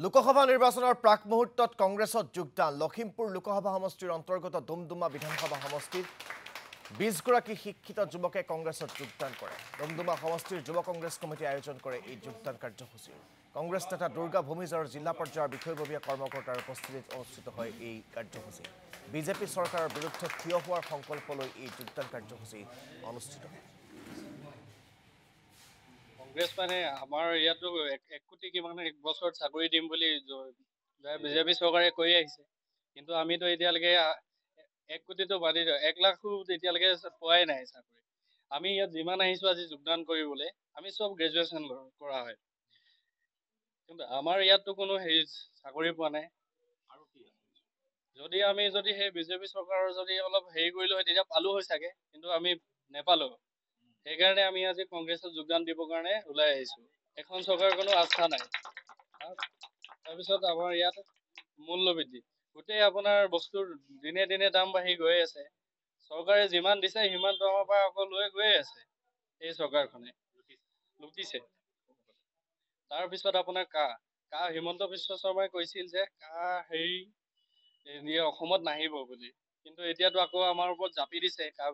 লোকসভা নিৰ্বাচনৰ প্ৰাক মুহূৰ্তত কংগ্ৰেছত যোগদান লখিমপুৰ লোকসভা সমষ্টিৰ অন্তৰ্গত ডুমডুমা বিধানসভা সমষ্টিৰ 20 গৰাকী শিক্ষিত যুৱকে কংগ্ৰেছত যোগদান কৰে। ডুমডুমা সমষ্টিৰ যুৱ কংগ্ৰেছ কমিটিয়ে আয়োজন কৰে এই যোগদান কাৰ্যসূচী। কংগ্ৰেছ নেতা দুৰ্গা ভূমিজাৰ জিলা পৰ্যায়ৰ বিষয়ববীয়া কৰ্মকৰ্তাৰ উপস্থিতিত অনুষ্ঠিত হয় এই কাৰ্যসূচী। বিজেপি চৰকাৰৰ বিৰুদ্ধে থিয় হোৱাৰ সংকল্প লৈ এই যোগদান কাৰ্যসূচী অনুষ্ঠিত হয়। কংগ্ৰেছ মানে আমাৰ ইয়াতো 1 কোটি কিমান এক বছৰত চাকৰি দিম বুলি বিজেপি চৰকাৰে কৈ আহিছে, কিন্তু আমিতো এতিয়ালৈকে 1 কোটিটো বাদে 1 লাখো এতিয়ালৈকে পোৱাই নাই চাকৰি। আমি ইয়াত যিমান আহিছো আজি যোগদান কৰিবলৈ, আমি সব গ্ৰেজুৱেশ্যন কৰা হয়, কিন্তু আমাৰ ইয়াততো কোনো চাকৰি পোৱা নাই। যদি আমি সেই বিজেপি চৰকাৰৰ যদি অলপ কৰিলো হয় তেতিয়া পালো হয় চাগে, কিন্তু আমি নেপালো। সেইকাৰণে আমি আজি কংগ্ৰেছত যোগদান দিবৰ কাৰণে ওলাই আহিছো। এখন চৰকাৰৰ কোনো আস্থা নাই। তাৰপিছত আমাৰ ইয়াত মূল্যবৃদ্ধি, গোটেই আপোনাৰ বস্তুৰ দিনে দিনে দাম বাঢ়ি গৈ আছে। চৰকাৰে যিমান দিছে সিমান দামৰ পৰা আকৌ লৈ গৈ আছে। এই চৰকাৰখনে লুটিছে। তাৰপিছত আপোনাৰ কাহ হিমন্ত বিশ্ব শৰ্মাই কৈছিল যে কাহ অসমত নাহিব বুলি, কিন্তু এতিয়াতো আকৌ আমাৰ ওপৰত জাপি দিছে কাহ